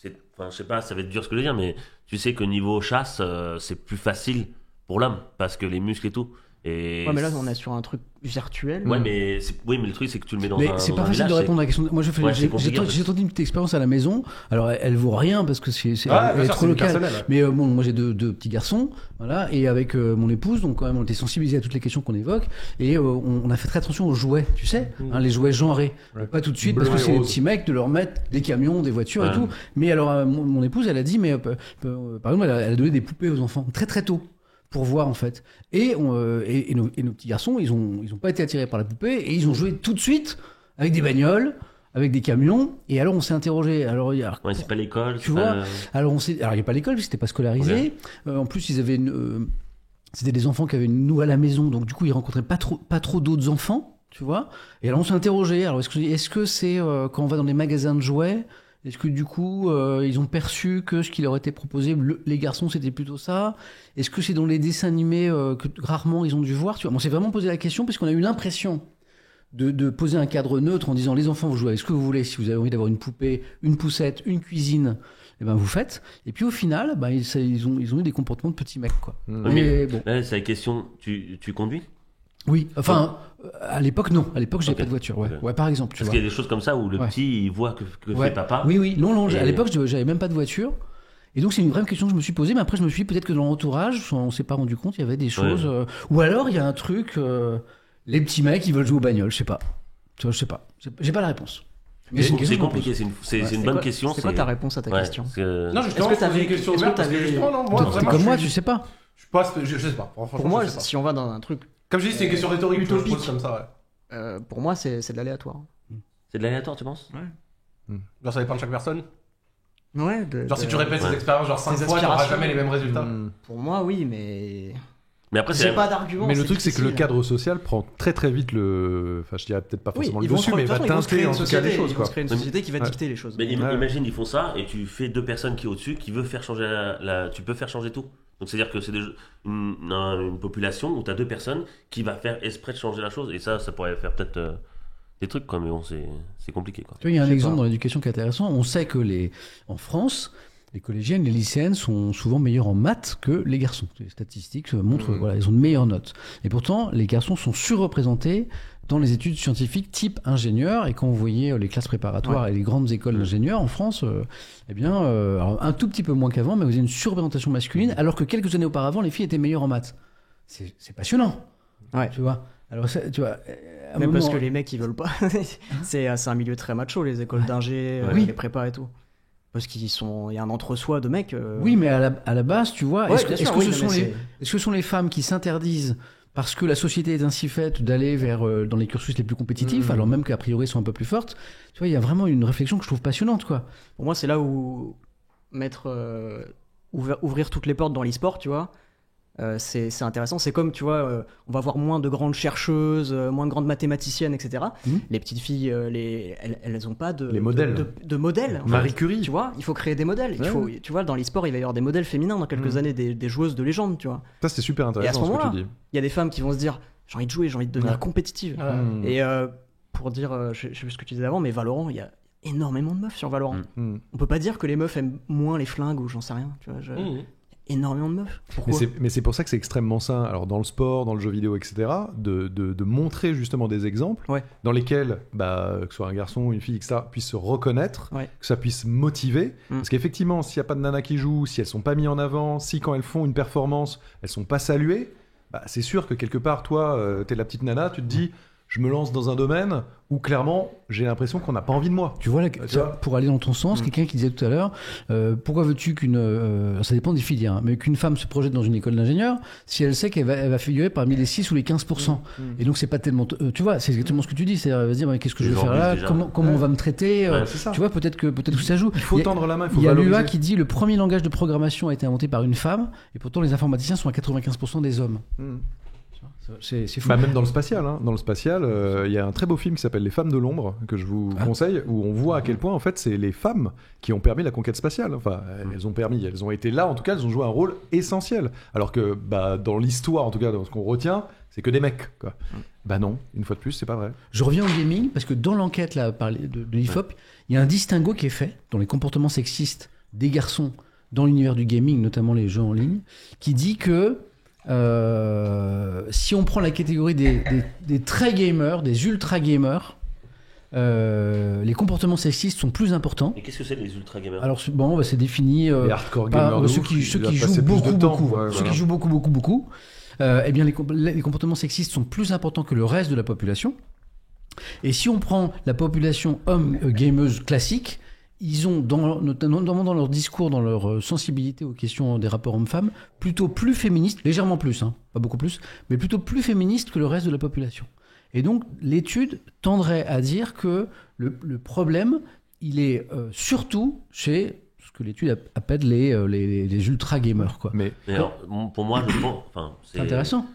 je sais pas, ça va être dur ce que je veux dire, mais tu sais que niveau chasse, c'est plus facile pour l'homme parce que les muscles et tout. Et ouais, mais là, on est sur un truc virtuel. Ouais, mais le truc, c'est que tu le mets dans mais un. c'est dans pas un facile de village, répondre à la question. Moi, j'ai tenté une petite expérience à la maison. Alors, elle vaut rien parce que elle est trop locale. Mais bon, moi, j'ai deux petits garçons, voilà, et avec mon épouse, donc quand même, on était sensibilisés à toutes les questions qu'on évoque, et on a fait très attention aux jouets, tu sais, les jouets genrés. Ouais. Pas tout de suite, Bleu parce que et c'est les rose. petits mecs de leur mettre des camions, des voitures et tout. Mais alors, mon épouse, elle a dit, mais par exemple, elle a donné des poupées aux enfants très très tôt. Pour voir en fait. Et nos petits garçons, ils ont pas été attirés par la poupée et ils ont joué tout de suite avec des bagnoles, avec des camions. Et alors on s'est interrogé. Alors c'est pas l'école. Tu vois. Alors il y a pas l'école, parce que c'était pas scolarisé. Okay. En plus ils avaient c'était des enfants qui avaient une nous à la maison, donc du coup ils rencontraient pas trop d'autres enfants, tu vois. Et alors on s'est interrogé. Alors est-ce que c'est quand on va dans des magasins de jouets? Est-ce que du coup, ils ont perçu que ce qui leur était proposé, les garçons, c'était plutôt ça? Est-ce que c'est dans les dessins animés que rarement ils ont dû voir? Tu vois, on s'est vraiment posé la question parce qu'on a eu l'impression de poser un cadre neutre en disant les enfants, vous jouez avec ce que vous voulez. Si vous avez envie d'avoir une poupée, une poussette, une cuisine, eh ben vous faites. Et puis au final, ils ont eu des comportements de petits mecs, quoi. Mais bon. Là, c'est la question. Tu conduis? Oui, enfin, à l'époque, non. À l'époque, j'avais pas de voiture. Ouais, par exemple. Parce qu'il y a des choses comme ça où le petit, il voit que fait papa. Oui. Non, à l'époque, j'avais même pas de voiture. Et donc, c'est une vraie question que je me suis posée. Mais après, je me suis dit peut-être que dans l'entourage, on s'est pas rendu compte, il y avait des choses. Ou alors, il y a un truc, les petits mecs, ils veulent jouer aux bagnoles. Je sais pas. Tu vois, je sais pas. J'ai pas la réponse. Mais c'est compliqué, c'est une bonne question. C'est quoi ta réponse à ta question? Non, justement, est-ce que t'avais une question ouverte? T'es comme moi, tu sais pas. Je sais pas. Pour moi, si on va dans un truc. Comme je dis, c'est une question rhétorique utopique comme ça, pour moi, c'est de l'aléatoire. C'est de l'aléatoire, tu penses? Ouais. Genre, ça dépend de chaque personne? Ouais. Genre, si tu répètes ces expériences, genre 5 fois, tu n'auras jamais les mêmes résultats. Pour moi, oui, mais. Mais après, j'ai pas d'argument. Mais le truc, c'est que le cadre social prend très très vite le. Enfin, je dirais peut-être pas forcément le dessus, mais va teinter en tout cas les choses. Ils vont créer une société qui va dicter les choses. Mais imagine, ils font ça et tu fais deux personnes qui est au-dessus qui veut faire changer tu peux faire changer tout. Donc c'est-à-dire que c'est une population où tu as deux personnes qui va faire exprès de changer la chose. Et ça pourrait faire peut-être des trucs, quoi. Mais bon, c'est compliqué, quoi. Tu vois, il y a un exemple dans l'éducation qui est intéressant. On sait que en France, les collégiennes, les lycéennes sont souvent meilleurs en maths que les garçons. Les statistiques montrent, voilà, ils ont de meilleures notes. Et pourtant, les garçons sont surreprésentés dans les études scientifiques type ingénieur. Et quand vous voyez les classes préparatoires et les grandes écoles d'ingénieurs en France, eh bien, alors un tout petit peu moins qu'avant, mais vous avez une surreprésentation masculine, alors que quelques années auparavant, les filles étaient meilleures en maths. C'est passionnant. Ouais. Tu vois. Alors, tu vois. Même parce que les mecs, ils veulent pas. c'est un milieu très macho, les écoles d'ingé, les prépas et tout. Parce qu'il y a un entre-soi de mecs. Oui, mais à la base, tu vois, est-ce que ce sont les femmes qui s'interdisent parce que la société est ainsi faite d'aller dans les cursus les plus compétitifs, alors même qu'a priori sont un peu plus fortes? Tu vois, il y a vraiment une réflexion que je trouve passionnante, quoi. Pour moi, c'est là où ouvrir toutes les portes dans l'e-sport, tu vois. C'est intéressant. C'est comme, tu vois, on va voir moins de grandes chercheuses, moins de grandes mathématiciennes, etc. Les petites filles, elles ont pas de modèles. De modèles. Marie Curie. Tu vois, il faut créer des modèles. Tu vois, dans l'e-sport, il va y avoir des modèles féminins dans quelques années, des joueuses de légende, tu vois. Ça, c'est super intéressant. Et à ce moment-là, ce que tu dis. Il y a des femmes qui vont se dire, j'ai envie de jouer, j'ai envie de devenir compétitive. Et pour dire, je sais plus ce que tu disais avant, mais Valorant, il y a énormément de meufs sur Valorant. On peut pas dire que les meufs aiment moins les flingues ou j'en sais rien, tu vois. Énormément de meufs. Pourquoi? Mais c'est pour ça que c'est extrêmement sain, alors dans le sport, dans le jeu vidéo, etc., de montrer justement des exemples dans lesquels, que ce soit un garçon ou une fille, etc., puisse se reconnaître, que ça puisse motiver. Parce qu'effectivement, s'il n'y a pas de nanas qui jouent, si elles sont pas mises en avant, si quand elles font une performance, elles sont pas saluées, c'est sûr que quelque part, toi, t'es la petite nana, tu te dis, je me lance dans un domaine où clairement j'ai l'impression qu'on n'a pas envie de moi. Tu vois, pour aller dans ton sens, quelqu'un qui disait tout à l'heure, pourquoi veux-tu ça dépend des filières, mais qu'une femme se projette dans une école d'ingénieur si elle sait qu'elle va figurer parmi les 6 ou les 15%. Et donc c'est pas tellement, tu vois, c'est exactement ce que tu dis, c'est va se dire mais qu'est-ce que je vais faire là, comment on va me traiter, tu vois, peut-être que ça joue. Il faut tendre la main, il faut valoriser. Il y a l'UA qui dit le premier langage de programmation a été inventé par une femme et pourtant les informaticiens sont à 95% des hommes. C'est fou. Même dans le spatial, il y a un très beau film qui s'appelle Les Femmes de l'ombre que je vous conseille, où on voit à quel point en fait c'est les femmes qui ont permis la conquête spatiale. Enfin, elles ont été là, en tout cas, elles ont joué un rôle essentiel. Alors que dans l'histoire, en tout cas, dans ce qu'on retient, c'est que des mecs, quoi. Non, une fois de plus, c'est pas vrai. Je reviens au gaming parce que dans l'enquête là de l'IFOP, il y a un distinguo qui est fait dans les comportements sexistes des garçons dans l'univers du gaming, notamment les jeux en ligne, qui dit que si on prend la catégorie des très gamers, des ultra gamers, les comportements sexistes sont plus importants. Et qu'est-ce que c'est les ultra gamers? Alors bon, c'est défini les hardcore gamers, ceux qui jouent beaucoup. Eh bien, les comportements sexistes sont plus importants que le reste de la population. Et si on prend la population homme gameuse classique, ils ont, notamment dans leur discours, dans leur sensibilité aux questions des rapports hommes-femmes, plutôt plus féministes, légèrement plus, pas beaucoup plus, mais plutôt plus féministes que le reste de la population. Et donc, l'étude tendrait à dire que le problème, il est surtout chez ce que l'étude appelle les ultra-gamers, quoi. Mais alors, pour moi, je pense... c'est intéressant.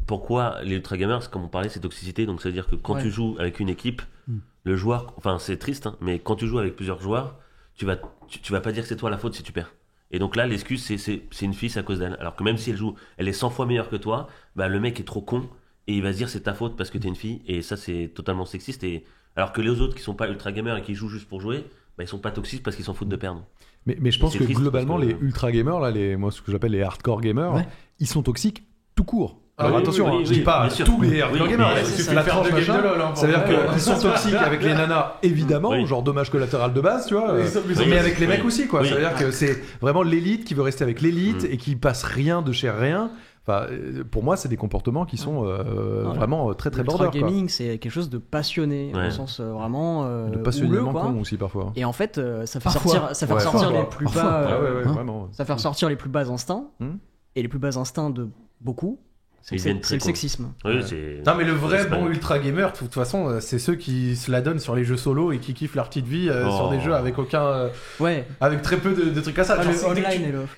Pourquoi les ultra-gamers, comme on parlait, c'est toxicité. Donc, ça veut dire que quand tu joues avec une équipe, le joueur... Enfin, c'est triste, mais quand tu joues avec plusieurs joueurs, tu vas pas dire que c'est toi la faute si tu perds. Et donc là, l'excuse, c'est une fille, c'est à cause d'elle. Alors que même si elle est 100 fois meilleure que toi, bah, le mec est trop con et il va se dire c'est ta faute parce que t'es une fille. Et ça, c'est totalement sexiste. Et alors que les autres qui sont pas ultra-gamers et qui jouent juste pour jouer, bah, ils sont pas toxiques parce qu'ils s'en foutent de perdre. Mais je pense que globalement, les ultra-gamers, là, moi, ce que j'appelle les hardcore gamers, ils sont toxiques tout court. Alors attention, je dis pas tous les hardcore gamers, c'est la tranche de game de LoL. C'est-à-dire qu'ils sont toxiques avec les nanas, évidemment, genre dommage collatéral de base, tu vois, mais avec les mecs aussi, quoi. C'est-à-dire que c'est vraiment l'élite qui veut rester avec l'élite et qui passe rien de chez rien. Enfin, pour moi, c'est des comportements qui sont vraiment très très border. Le gaming, c'est quelque chose de passionné, au sens vraiment de passionnément con aussi parfois. Et en fait, ça fait ressortir les plus bas, ça fait ressortir les plus bas instincts et les plus bas instincts de beaucoup. C'est le sexisme. Oui, non, mais le vrai bon ultra gamer, de toute façon, c'est ceux qui se la donnent sur les jeux solo et qui kiffent leur petite vie sur des jeux avec avec très peu de trucs à ça.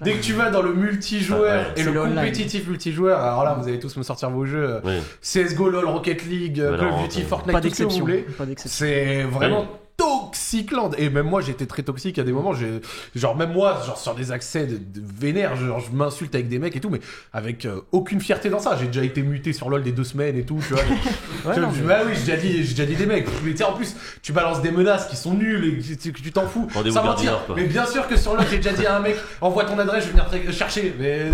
Dès que tu vas dans le multijoueur et le compétitif multijoueur, alors là, vous allez tous me sortir vos jeux. CSGO, LoL, Rocket League, Call of Duty, Fortnite, tout ce que vous voulez. C'est vraiment toxicland. Et même moi, j'étais très toxique à des moments. Même moi, sur des accès de vénère, je m'insulte avec des mecs et tout, mais avec aucune fierté dans ça. J'ai déjà été muté sur LoL des 2 semaines et tout, tu vois. J'ai déjà dit des mecs. Mais en plus, tu balances des menaces qui sont nulles et que tu t'en fous. Sans mentir. Mais bien sûr que sur LoL, j'ai déjà dit à un mec, envoie ton adresse, je vais venir chercher. Mais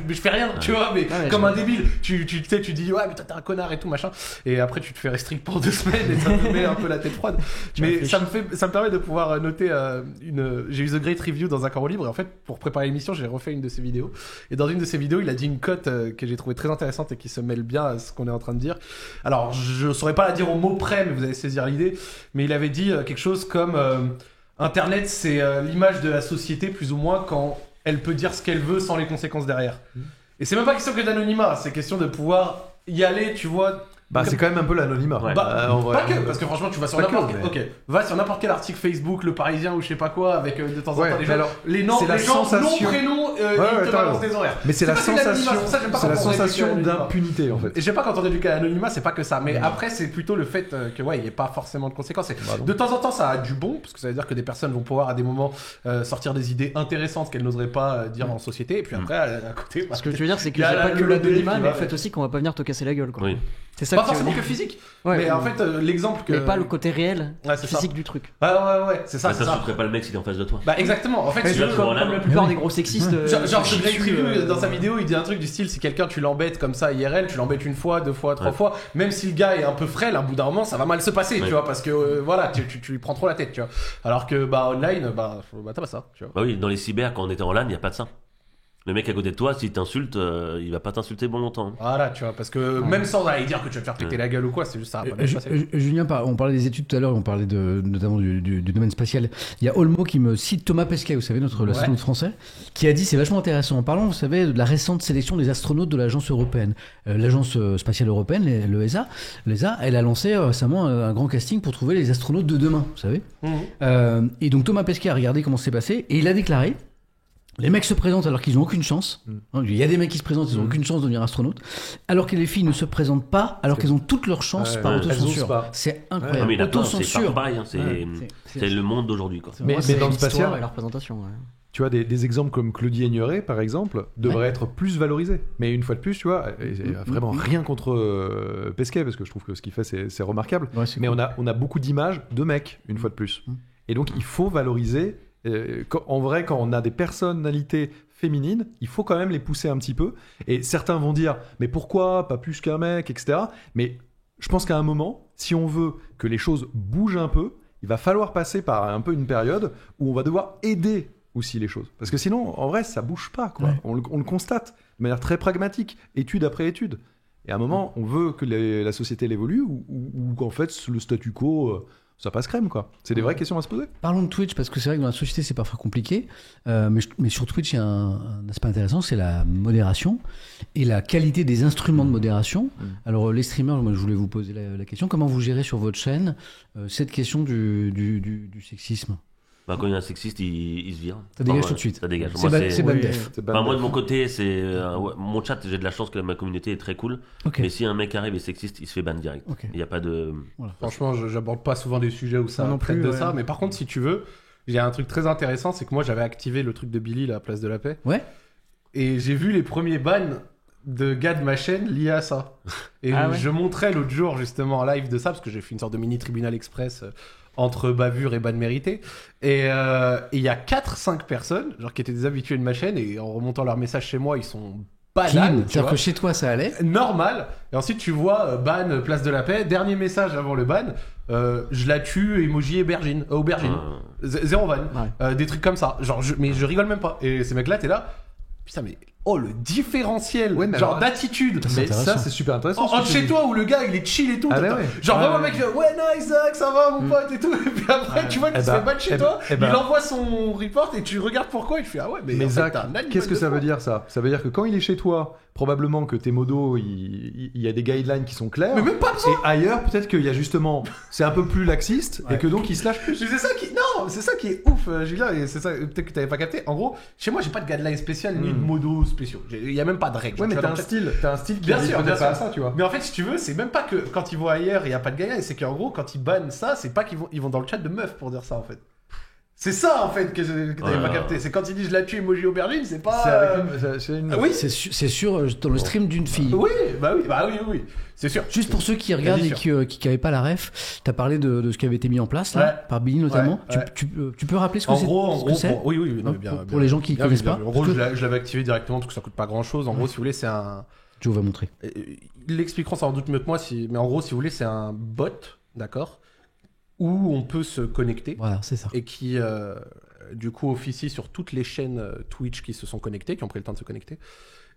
je fais rien, tu vois. Mais comme un débile, tu dis, ouais, mais toi, t'es un connard et tout, machin. Et après, tu te fais restrict pour 2 semaines et ça te met un peu la tête froide. Mais ça me permet de pouvoir noter j'ai eu The Great Review dans un Carreau Libre, et en fait pour préparer l'émission j'ai refait une de ses vidéos, et dans une de ses vidéos il a dit une cote que j'ai trouvé très intéressante et qui se mêle bien à ce qu'on est en train de dire. Alors je saurais pas la dire au mot près, mais vous allez saisir l'idée, mais il avait dit quelque chose comme Internet c'est l'image de la société plus ou moins quand elle peut dire ce qu'elle veut sans les conséquences derrière. Et c'est même pas question que d'anonymat, c'est question de pouvoir y aller, tu vois. C'est quand même un peu l'anonymat. Pas que, parce que franchement, tu vas sur va sur n'importe quel article Facebook, Le Parisien ou je sais pas quoi, avec de temps en temps les gens, nom, prénom, ils te balancent des horaires. Mais c'est la sensation d'impunité en fait. Et j'aime pas quand on éduque à l'anonymat, c'est pas que ça. Mais après, c'est plutôt le fait que il n'y ait pas forcément de conséquences. De temps en temps, ça a du bon, parce que ça veut dire que des personnes vont pouvoir à des moments sortir des idées intéressantes qu'elles n'oseraient pas dire en société. Et puis après, à côté. Ce que tu veux dire, c'est que c'est pas que l'anonymat, mais le fait aussi qu'on va pas venir te casser la gueule. C'est ça. Pas forcément que physique, mais en fait l'exemple que... Mais pas le côté réel, physique du truc. Ouais, c'est ça. Ça souffrait pas le mec s'il est en face de toi. Bah exactement, en fait comme la plupart des gros sexistes. Genre ce Great Review dans sa vidéo il dit un truc du style, si quelqu'un tu l'embêtes comme ça IRL, tu l'embêtes 1 fois, 2 fois, 3 fois, même si le gars est un peu frêle, à bout d'un moment ça va mal se passer, tu vois, parce que voilà, tu lui prends trop la tête, tu vois. Alors que online, t'as pas ça, tu vois. Bah oui, dans les cyber quand on était en LAN, il y a pas de ça. Le mec à côté de toi, s'il t'insulte, il va pas t'insulter bon longtemps. Voilà, tu vois, parce que même sans aller dire que tu vas te faire péter la gueule ou quoi, c'est juste ça. Julien, on parlait des études tout à l'heure, on parlait notamment du domaine spatial. Il y a Olmo qui me cite Thomas Pesquet, vous savez, l'astronaute français, qui a dit, c'est vachement intéressant. En parlant, vous savez, de la récente sélection des astronautes de l'agence européenne. L'agence spatiale européenne, l'ESA, elle a lancé récemment un grand casting pour trouver les astronautes de demain, vous savez. Et donc Thomas Pesquet a regardé comment c'est passé, et il a déclaré, les mecs se présentent alors qu'ils n'ont aucune chance. Il y a des mecs qui se présentent, ils n'ont aucune chance de devenir astronaute. Alors que les filles ne se présentent pas, alors qu'elles ont toutes leurs chances par autocensure. C'est incroyable. Mais autocensure. C'est pareil, c'est le monde d'aujourd'hui. Mais dans le spatial, et la représentation. Tu vois, des exemples comme Claudie Aigneret, par exemple, devraient être plus valorisés. Mais une fois de plus, tu vois, vraiment rien contre Pesquet, parce que je trouve que ce qu'il fait, c'est remarquable. Mais cool. on a beaucoup d'images de mecs, une fois de plus. Et donc, il faut valoriser... en vrai, quand on a des personnalités féminines, il faut quand même les pousser un petit peu. Et certains vont dire, mais pourquoi pas plus qu'un mec, etc. Mais je pense qu'à un moment, si on veut que les choses bougent un peu, il va falloir passer par un peu une période où on va devoir aider aussi les choses. Parce que sinon, en vrai, ça bouge pas, quoi. Ouais. On le constate de manière très pragmatique, étude après étude. Et à un moment, on veut que la société évolue ou qu'en fait, le statu quo, ça passe crème, quoi. C'est des vraies questions à se poser. Parlons de Twitch, parce que c'est vrai que dans la société, c'est parfois compliqué. Mais sur Twitch, il y a un aspect intéressant, c'est la modération et la qualité des instruments de modération. Alors, les streamers, moi, je voulais vous poser la question. Comment vous gérez sur votre chaîne cette question du sexisme ? Bah, quand il y a un sexiste, il se vire. Ça dégage tout de suite. Ça dégage. C'est bad def. Moi, de mon côté, mon chat, j'ai de la chance que ma communauté est très cool. Okay. Mais si un mec arrive et sexiste, il se fait ban direct. Okay. Il n'y a pas de. Voilà. Franchement, j'aborde pas souvent des sujets où ça non traite plus, de ouais. ça. Mais par contre, si tu veux, il y a un truc très intéressant, c'est que moi, j'avais activé le truc de Billy, la place de la paix. Ouais. Et j'ai vu les premiers bans de gars de ma chaîne liés à ça. Et je montrais l'autre jour, justement, en live de ça, parce que j'ai fait une sorte de mini tribunal express entre bavure et ban mérité. Et il y a 4-5 personnes, genre qui étaient des habitués de ma chaîne, et en remontant leurs messages chez moi, ils sont Clean. banals. C'est-à-dire que chez toi, ça allait. Normal. Et ensuite, tu vois, ban, place de la paix, dernier message avant le ban, je la tue, emoji aubergine. Zéro van. Ouais. Des trucs comme ça. Genre, mais je rigole même pas. Et ces mecs-là, t'es là. Putain, mais oh, le différentiel, Ouais, mais genre alors, d'attitude. c'est Mais intéressant. ça, c'est super intéressant. Entre chez toi où le gars il est chill et tout. Ah, t'as- bah ouais. Genre Ah, vraiment ouais. le mec fait ouais, nice, Zach, ça va mon pote et tout. Et puis après, tu vois qu'il Eh se bah, fait ban chez eh toi. bah, eh bah. Il envoie son report et tu regardes pourquoi. Et tu fais ah ouais, mais en fait, Zach, t'es un animal qu'est-ce que de ça veut sport. dire ça ? Ça veut dire que quand il est chez toi, probablement que tes modos, il y a des guidelines qui sont claires. Mais même pas besoin. Et ailleurs, peut-être qu'il y a justement, c'est un peu plus laxiste et que donc il se lâche plus. C'est ça qui non, c'est ça qui est ouf, Julien. Et c'est ça peut-être que t'avais pas capté. En gros, chez moi, j'ai pas de guidelines spéciales ni de modos spéciaux. Il y a même pas de règles. Ouais, mais Tu vois, t'as dans un le chat- style qui Bien dit sûr, peut-être bien pas sûr. à ça, tu vois. Mais en fait, si tu veux, c'est même pas que quand ils vont ailleurs, il y a pas de guidelines. C'est qu'en gros, quand ils bannent ça, c'est pas qu'ils vont dans le chat de meufs pour dire ça en fait. C'est ça en fait que t'avais pas capté. C'est quand il dit je la tue emoji aubergine, c'est pas. C'est avec une... Ah oui, C'est sûr, dans le stream d'une fille. oui, oui, c'est sûr. Juste pour ceux qui regardent et qui n'avaient pas la ref, tu as parlé de ce qui avait été mis en place là, Ouais. par Billy notamment. Ouais, ouais. Tu peux rappeler ce que En c'est gros, ce que c'est oui, non, Non, mais pour les gens qui bien connaissent vu, bien pas. vu. En gros, Parce je l'avais activé directement parce que ça coûte pas grand chose. En gros, si vous voulez, c'est un. Joe va montrer. Ils l'expliqueront sans doute mieux que moi, mais en gros, si vous voulez, c'est un bot, d'accord, où on peut se connecter Voilà, c'est ça. et qui, du coup, officie sur toutes les chaînes Twitch qui se sont connectées, qui ont pris le temps de se connecter.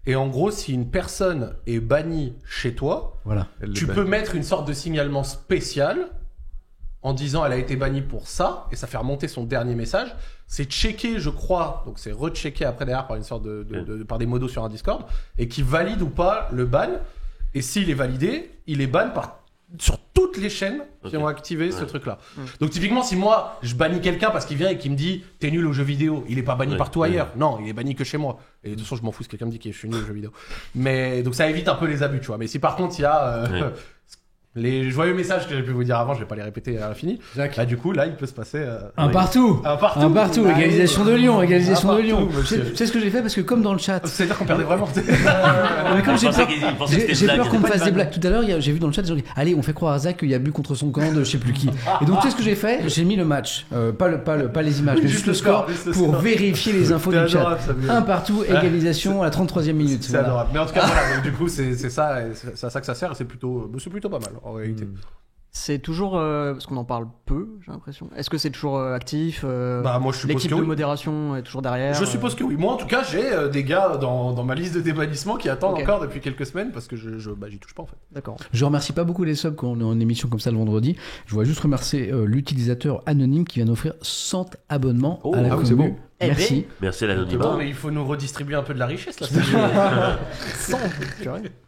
Et en gros, si une personne est bannie chez toi, Voilà. tu peux mettre une sorte de signalement spécial en disant elle a été bannie pour ça, et ça fait remonter son dernier message. C'est checké, je crois, donc c'est rechecké après derrière par une sorte par des modos sur un Discord, et qui valide ou pas le ban. Et s'il est validé, il est ban sur toutes les chaînes qui ont activé ce truc-là. Donc typiquement, si moi je bannis quelqu'un parce qu'il vient et qu'il me dit t'es nul aux jeux vidéo, il est pas banni partout ailleurs. Non, il est banni que chez moi. Et de toute façon, je m'en fous si quelqu'un me dit que je suis nul aux jeux vidéo. Mais donc ça évite un peu les abus, tu vois. Mais si par contre il y a les joyeux messages que j'ai pu vous dire avant, je vais pas les répéter à l'infini. Là, du coup, là, il peut se passer Un partout. un partout. Un partout. Allez. Égalisation de Lyon. Égalisation Un de Lyon. partout, monsieur. Tu sais ce que j'ai fait parce que comme dans le chat. C'est-à-dire qu'on perdait vraiment. Mais comme j'ai pensait peur, qu'il- il pensait que c'était j'ai une peur blague. qu'on me C'était fasse pas des une blagues. Tout à l'heure, j'ai vu dans le chat des gens qui disent allez, on fait croire à Zach qu'il y a bu contre son camp de je sais plus qui. Et donc, tu sais ce que j'ai fait J'ai mis le match, pas les images, mais juste le score juste le pour score. vérifier les infos C'est du chat. adorable, ça, mais- Un partout, égalisation à la 33e minute. C'est Voilà. adorable. Mais en tout cas, voilà, donc, du coup, c'est ça, et c'est à ça que ça sert, et c'est plutôt pas mal en réalité. C'est toujours. Parce qu'on en parle peu, j'ai l'impression. Est-ce que c'est toujours actif Bah, moi, je suppose l'équipe que de oui. modération est toujours derrière Je suppose que oui. Moi, en tout cas, j'ai des gars dans ma liste de débannissements qui attendent Ok. encore depuis quelques semaines parce que j'y touche pas en fait. D'accord. Je remercie pas beaucoup les subs quand on est en émission comme ça le vendredi. Je voudrais juste remercier l'utilisateur anonyme qui vient d'offrir 100 abonnements à la ah oui, c'est commu. bon. Merci. Merci à Non, l'anonymat. mais il faut nous redistribuer un peu de la richesse là.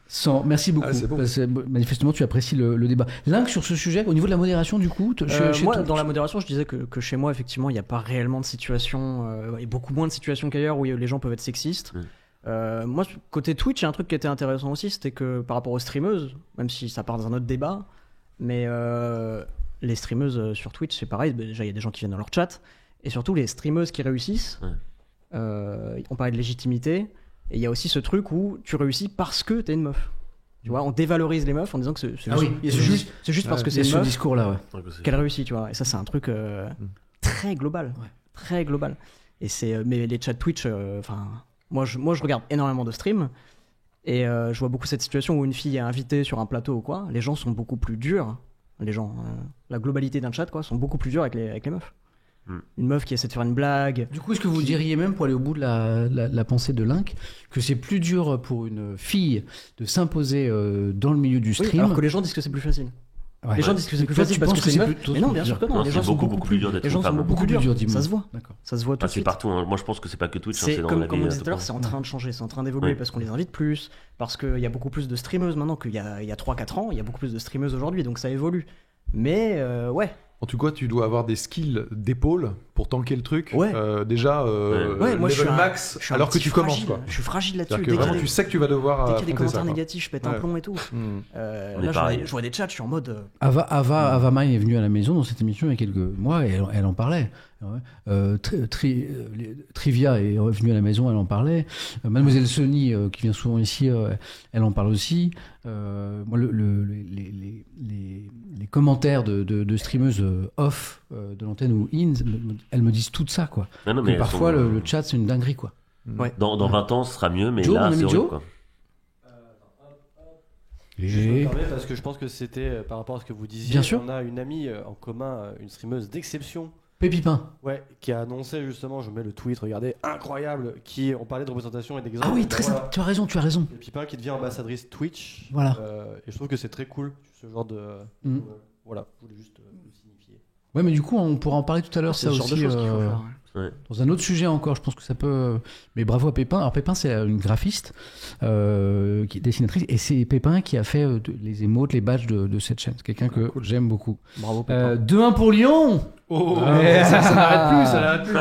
100. Merci beaucoup. Ah, c'est beau. Parce que, manifestement, tu apprécies le débat. Link sur ce sujet, au niveau de la modération, du coup, chez Moi, toi- dans la modération, je disais que chez moi, effectivement, il n'y a pas réellement de situation, et beaucoup moins de situations qu'ailleurs où les gens peuvent être sexistes. Moi, côté Twitch, il y a un truc qui était intéressant aussi, c'était que par rapport aux streameuses, même si ça part dans un autre débat, mais les streameuses sur Twitch, c'est pareil. Déjà, il y a des gens qui viennent dans leur chat, et surtout les streameuses qui réussissent. On parlait de légitimité, et il y a aussi ce truc où tu réussis parce que t'es une meuf. Tu vois, on dévalorise les meufs en disant que c'est Ah oui, c'est juste parce que il y c'est a une ce meuf discours-là, ouais. qu'elle réussit, tu vois. Et ça, c'est un truc très global. Ouais. Très global. Et c'est, mais les chats Twitch, enfin, Moi, je regarde énormément de streams. Et je vois beaucoup cette situation où une fille est invitée sur un plateau ou quoi. Les gens sont beaucoup plus durs. Les gens, la globalité d'un chat, quoi, sont beaucoup plus durs avec les meufs. Une meuf qui essaie de faire une blague. Du coup, est-ce que vous diriez même, pour aller au bout de la pensée de Link, que c'est plus dur pour une fille de s'imposer dans le milieu du stream, alors que les gens disent que c'est plus facile. Ouais. Les gens disent que c'est plus facile parce que c'est une meuf. Mais non, bien sûr que non. Les gens sont beaucoup plus durs. Les gens sont beaucoup plus durs. Ça se voit. Ça se voit tout de suite. C'est partout. Moi, je pense que c'est pas que Twitch. C'est dans comme la on vie, disait tout à l'heure, c'est en train de changer, c'est en train d'évoluer parce qu'on les invite plus, parce qu'il y a beaucoup plus de streameuses maintenant qu'il y a 3-4 ans. Il y a beaucoup plus de streameuses aujourd'hui, donc ça évolue. Mais ouais. En tout cas, tu dois avoir des skills d'épaule pour tanker le truc. Ouais. Déjà, moi je suis max, alors que tu commences, quoi. Je suis fragile là-dessus. C'est-à-dire que vraiment, tu sais que tu vas devoir. Dès qu'il y a des commentaires négatifs, je pète un plomb et tout. Là, je vois des chats, je suis en mode. Ava Mai est venue à la maison dans cette émission il y a quelques mois et elle en parlait. Trivia est revenue à la maison, elle en parlait. Mademoiselle Sony, qui vient souvent ici, elle en parle aussi. Moi, les commentaires de streameuses off de l'antenne ou in, elles me disent tout ça, quoi. Non, mais parfois, le chat, c'est une dinguerie, quoi. Ouais. Dans 20 ans, ce sera mieux, mais Joe, là, c'est horrible, Joe quoi. Je me permets parce que je pense que c'était par rapport à ce que vous disiez. Bien sûr. On a une amie en commun, une streameuse d'exception. Pépipin. Ouais, qui a annoncé justement, je mets le tweet, regardez, incroyable, on parlait de représentation et d'exemple. Ah oui, voilà. tu as raison. Pépipin qui devient ambassadrice Twitch. Voilà. Et je trouve que c'est très cool, ce genre de. Voilà, je voulais juste le signifier. Ouais, mais du coup, on pourra en parler tout à l'heure, ça ce genre aussi. de choses qu'il faut faire. Dans un autre sujet encore, je pense que ça peut. Mais bravo à Pépin. Alors Pépin, c'est une graphiste, qui est dessinatrice, et c'est Pépin qui a fait les émotes, les badges de cette chaîne. C'est quelqu'un que j'aime beaucoup. Bravo Pépin. 2-1 pour Lyon. Ça n'arrête plus.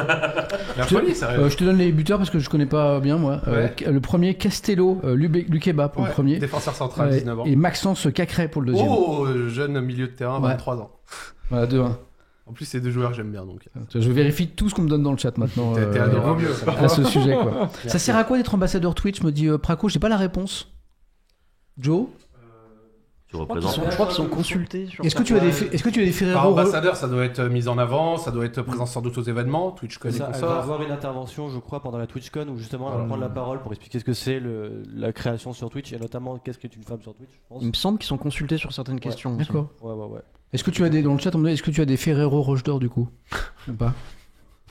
La folie, ça. Je te donne les buteurs parce que je connais pas bien moi. Le premier, Castello, Lukeba pour le premier. Défenseur central, 19 ans. Et Maxence Cacré pour le deuxième. Jeune milieu de terrain, 23 ans. Voilà, 2-1. En plus, c'est deux joueurs que j'aime bien, donc. Je vérifie tout ce qu'on me donne dans le chat maintenant. T'es adorable. À ce sujet, quoi. Ça sert à quoi d'être ambassadeur Twitch, me dit Praco? J'ai pas la réponse. Joe? Tu représentes. Je crois qu'ils sont consultés. Est-ce que tu as des Ferrero ambassadeur, ça doit être mis en avant, ça doit être présent sans doute aux événements, TwitchCon et Elle va consorts. avoir une intervention, je crois, pendant la TwitchCon où justement elle va prendre la parole pour expliquer ce que c'est la création sur Twitch et notamment qu'est-ce qu'est une femme sur Twitch, je pense. Il me semble qu'ils sont consultés sur certaines questions. D'accord. Ouais. Est-ce que tu as dans le chat, on me dit, est-ce que tu as des Ferrero Roche d'Or du coup? Ou pas?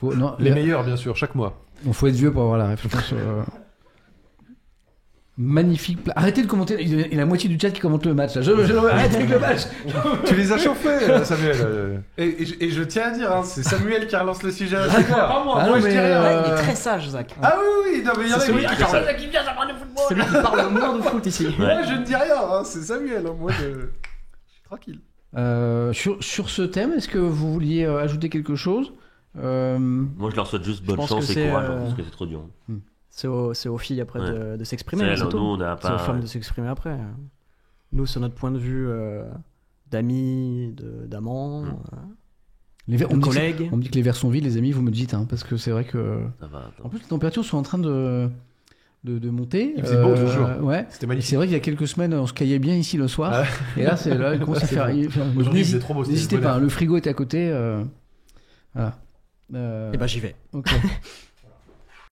Non, Les meilleurs, bien sûr, chaque mois. Il faut être vieux pour avoir la référence. Magnifique plat. Arrêtez de commenter. Il y a la moitié du chat qui commente le match. Là. Arrête avec le match. Tu les as chauffés, Samuel. Et je tiens à dire, hein, c'est Samuel qui relance le sujet. Ah, pas moi. non, Moi, je mais dis rien. Il est très sage, Zach. Ah oui, non, mais il y en a C'est celui qui qui parle le moins de foot ici. Moi, je ne dis rien, hein, c'est Samuel. Hein, moi, je suis tranquille. Sur ce thème, est-ce que vous vouliez ajouter quelque chose? Moi, je leur souhaite juste bonne chance et courage, parce que c'est trop dur. C'est aux filles après de s'exprimer. C'est tout. nous, on n'a C'est aux pas. femmes de s'exprimer après. Nous, c'est notre point de vue d'amis, d'amants, de collègues. On me dit que les verres sont vides, les amis, vous me dites, hein, parce que c'est vrai que. Ça va. En plus, les températures sont en train de monter. Il faisait beau toujours. Ouais. C'était magnifique. C'est vrai qu'il y a quelques semaines, on se caillait bien ici le soir. Et là, il commence à faire. Aujourd'hui, c'est trop beau. N'hésitez pas, le frigo est à côté. Voilà. Et bah, j'y vais. Ok.